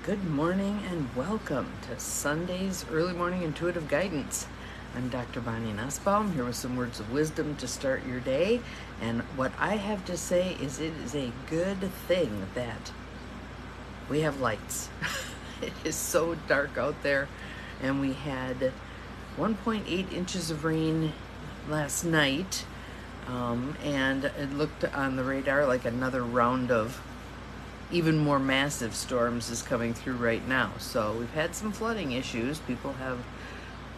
Good morning and welcome to Sunday's Early Morning Intuitive Guidance. I'm Dr. Bonnie Nussbaum here with some words of wisdom to start your day. And what I have to say is it is a good thing that we have lights. It is so dark out there, and we had 1.8 inches of rain last night, and it looked on the radar like another round of even more massive storms is coming through right now. So we've had some flooding issues. People have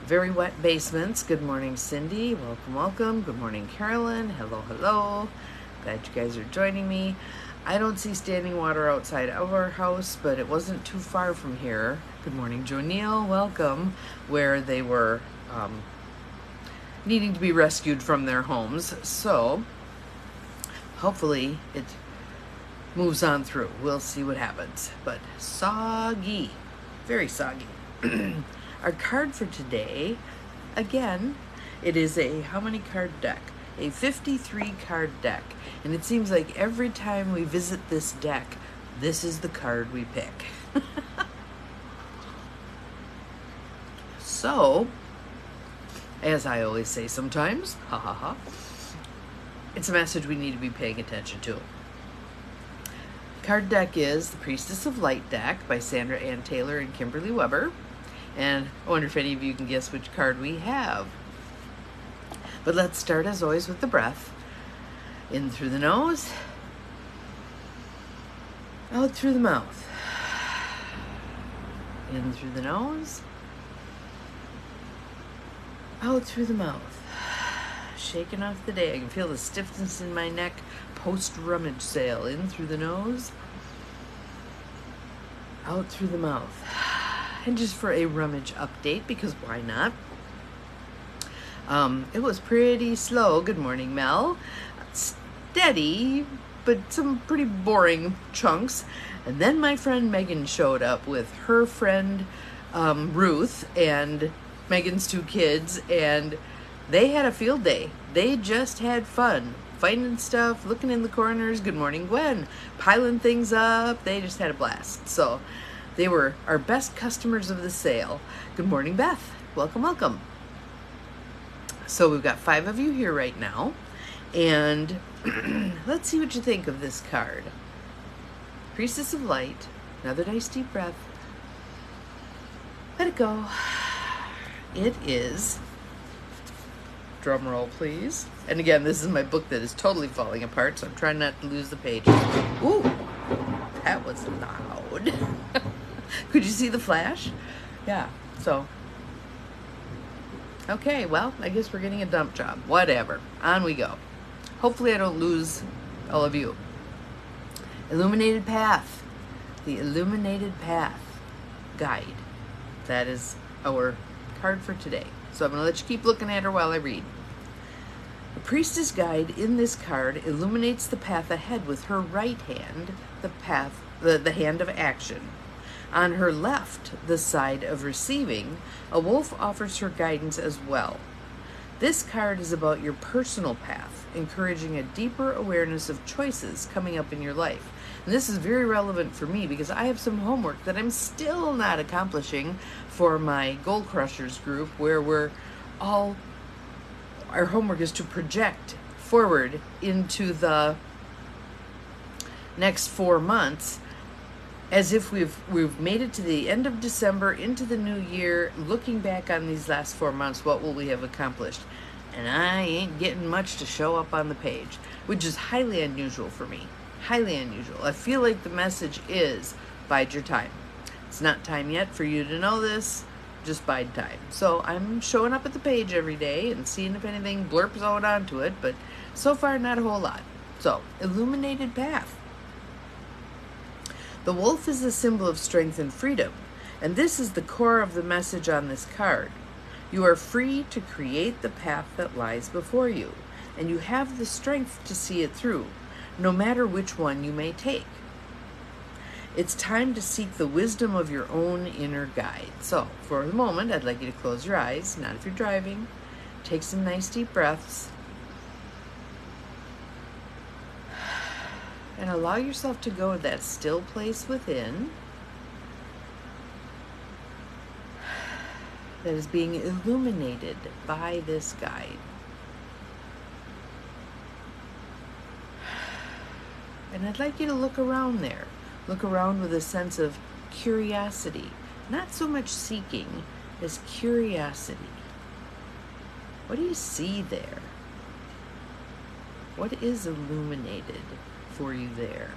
very wet basements. Good morning, Cindy. Welcome, welcome. Good morning, Carolyn. Hello, hello. Glad you guys are joining me. I don't see standing water outside of our house, but it wasn't too far from here. Good morning, Joe Neal. Welcome. Where they were needing to be rescued from their homes. So hopefully it moves on through. We'll see what happens. But soggy, very soggy. Our card for today, again, it is a how many card deck? A 53 card deck. And it seems like every time we visit this deck, this is the card we pick. So, as I always say sometimes, ha ha ha, it's a message we need to be paying attention to. Card deck is the Priestess of Light deck by Sandra Ann Taylor and Kimberly Weber. And I wonder if any of you can guess which card we have. But let's start as always with the breath. In through the nose, out through the mouth. In through the nose, out through the mouth. Shaking off the day. I can feel the stiffness in my neck post-rummage sale. In through the nose, out through the mouth. And just for a rummage update, because why not? It was pretty slow. Good morning, Mel. Steady, but some pretty boring chunks. And then my friend Megan showed up with her friend Ruth and Megan's two kids, and they had a field day. They just had fun. Finding stuff, looking in the corners. Good morning, Gwen. Piling things up. They just had a blast. So they were our best customers of the sale. Good morning, Beth. Welcome, welcome. So we've got 5 of you here right now. And let's see what you think of this card. Priestess of Light. Another nice deep breath. Let it go. It is, drum roll please. And again, this is my book that is totally falling apart, so I'm trying not to lose the pages. Ooh, that was loud. Could you see the flash? Yeah, so. Okay, well, I guess we're getting a dump job. Whatever, on we go. Hopefully I don't lose all of you. Illuminated Path. The Illuminated Path guide. That is our card for today. So I'm going to let you keep looking at her while I read. The Priestess Guide in this card illuminates the path ahead with her right hand, the hand of action. On her left, the side of receiving, a wolf offers her guidance as well. This card is about your personal path, encouraging a deeper awareness of choices coming up in your life. And this is very relevant for me because I have some homework that I'm still not accomplishing for my Goal Crushers group, where our homework is to project forward into the next 4 months as if we've made it to the end of December, into the new year, looking back on these last 4 months, what will we have accomplished? And I ain't getting much to show up on the page, which is highly unusual for me. Highly unusual. I feel like the message is bide your time. It's not time yet for you to know this. Just bide time. So I'm showing up at the page every day and seeing if anything blurps out onto it, but so far not a whole lot. So, Illuminated Path. The wolf is a symbol of strength and freedom, and this is the core of the message on this card. You are free to create the path that lies before you, and you have the strength to see it through, no matter which one you may take. It's time to seek the wisdom of your own inner guide. So, for the moment, I'd like you to close your eyes, not if you're driving. Take some nice deep breaths. And allow yourself to go to that still place within that is being illuminated by this guide. And I'd like you to look around there. Look around with a sense of curiosity. Not so much seeking as curiosity. What do you see there? What is illuminated for you there?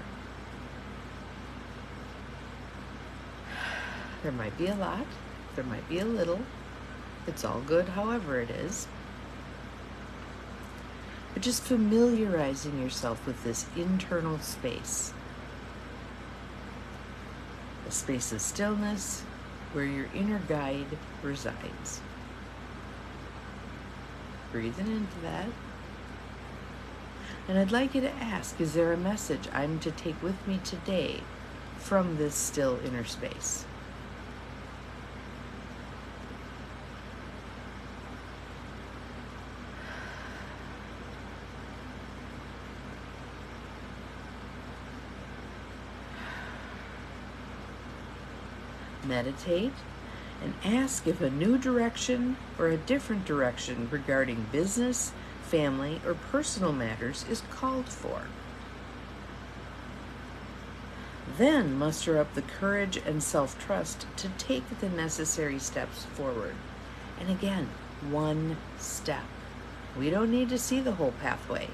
There might be a lot. There might be a little. It's all good however it is. But just familiarizing yourself with this internal space. A space of stillness where your inner guide resides. Breathing into that. And I'd like you to ask, is there a message I'm to take with me today from this still inner space? Meditate and ask if a new direction or a different direction regarding business, family, or personal matters is called for. Then muster up the courage and self-trust to take the necessary steps forward. And again, one step. We don't need to see the whole pathway.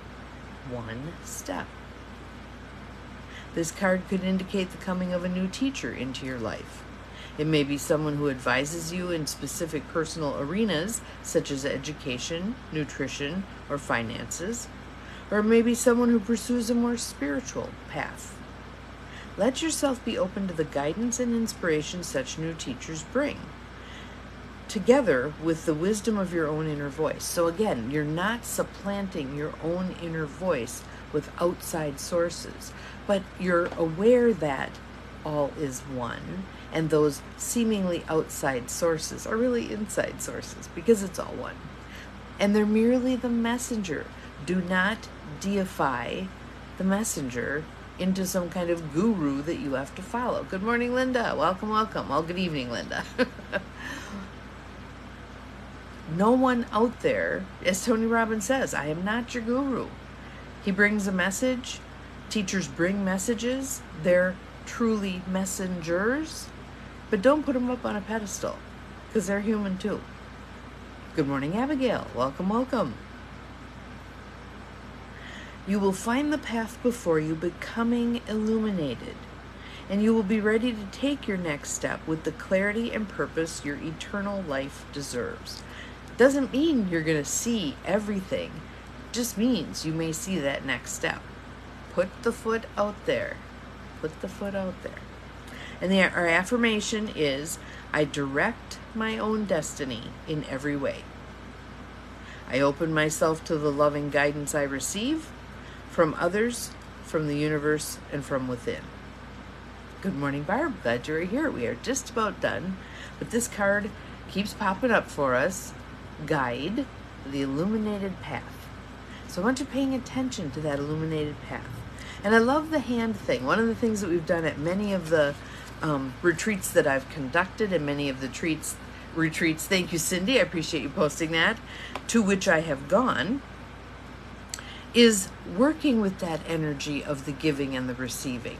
One step. This card could indicate the coming of a new teacher into your life. It may be someone who advises you in specific personal arenas, such as education, nutrition, or finances, or it may be someone who pursues a more spiritual path. Let yourself be open to the guidance and inspiration such new teachers bring, together with the wisdom of your own inner voice. So again, you're not supplanting your own inner voice with outside sources, but you're aware that all is one, and those seemingly outside sources are really inside sources because it's all one. And they're merely the messenger. Do not deify the messenger into some kind of guru that you have to follow. Good morning, Linda. Welcome, welcome. Well, good evening, Linda. No one out there, as Tony Robbins says, I am not your guru. He brings a message. Teachers bring messages. They're truly messengers, but don't put them up on a pedestal because they're human too. Good morning, Abigail. Welcome, welcome. You will find the path before you becoming illuminated, and you will be ready to take your next step with the clarity and purpose your eternal life deserves. Doesn't mean you're going to see everything. Just means you may see that next step. Put the foot out there. Put the foot out there. And our affirmation is, I direct my own destiny in every way. I open myself to the loving guidance I receive from others, from the universe, and from within. Good morning, Barb. Glad you're here. We are just about done, but this card keeps popping up for us. Guide, the illuminated path. So I want you paying attention to that illuminated path. And I love the hand thing. One of the things that we've done at many of the retreats that I've conducted and many of the retreats, thank you, Cindy, I appreciate you posting that, to which I have gone, is working with that energy of the giving and the receiving.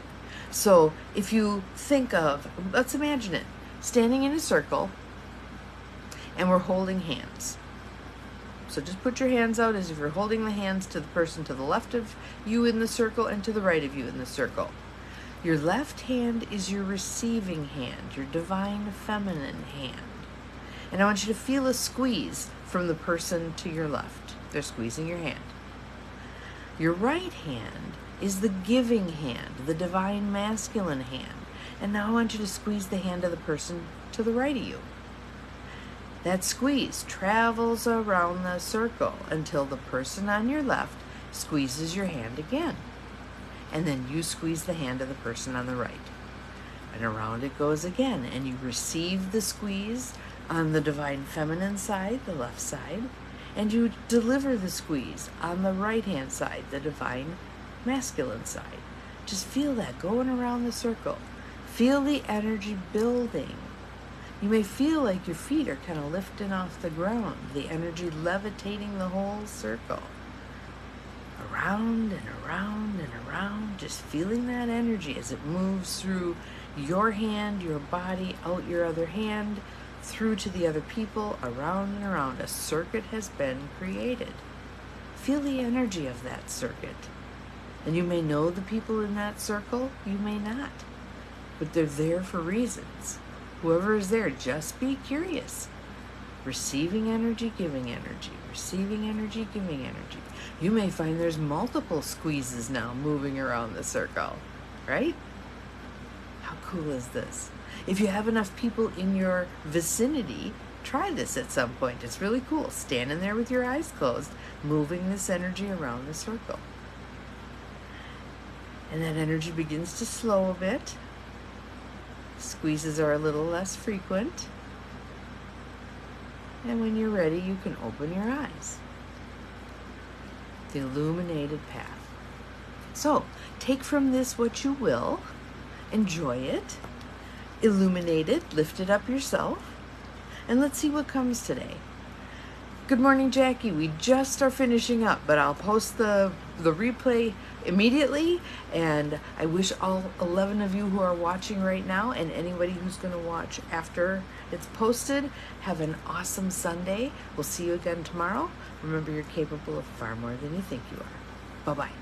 So if you think of, let's imagine it, standing in a circle and we're holding hands. So just put your hands out as if you're holding the hands to the person to the left of you in the circle and to the right of you in the circle. Your left hand is your receiving hand, your divine feminine hand. And I want you to feel a squeeze from the person to your left. They're squeezing your hand. Your right hand is the giving hand, the divine masculine hand. And now I want you to squeeze the hand of the person to the right of you. That squeeze travels around the circle until the person on your left squeezes your hand again. And then you squeeze the hand of the person on the right. And around it goes again. And you receive the squeeze on the divine feminine side, the left side. And you deliver the squeeze on the right-hand side, the divine masculine side. Just feel that going around the circle. Feel the energy building. You may feel like your feet are kind of lifting off the ground, the energy levitating the whole circle. Around and around and around, just feeling that energy as it moves through your hand, your body, out your other hand, through to the other people, around and around. A circuit has been created. Feel the energy of that circuit. And you may know the people in that circle, you may not. But they're there for reasons. Whoever is there, just be curious. Receiving energy, giving energy. Receiving energy, giving energy. You may find there's multiple squeezes now moving around the circle, right? How cool is this? If you have enough people in your vicinity, try this at some point. It's really cool. Standing there with your eyes closed, moving this energy around the circle. And that energy begins to slow a bit. Squeezes are a little less frequent. And when you're ready, you can open your eyes. The illuminated path. So, take from this what you will. Enjoy it. Illuminate it. Lift it up yourself. And let's see what comes today. Good morning, Jackie. We just are finishing up, but I'll post the replay immediately. And I wish all 11 of you who are watching right now and anybody who's going to watch after it's posted, have an awesome Sunday. We'll see you again tomorrow. Remember, you're capable of far more than you think you are. Bye-bye.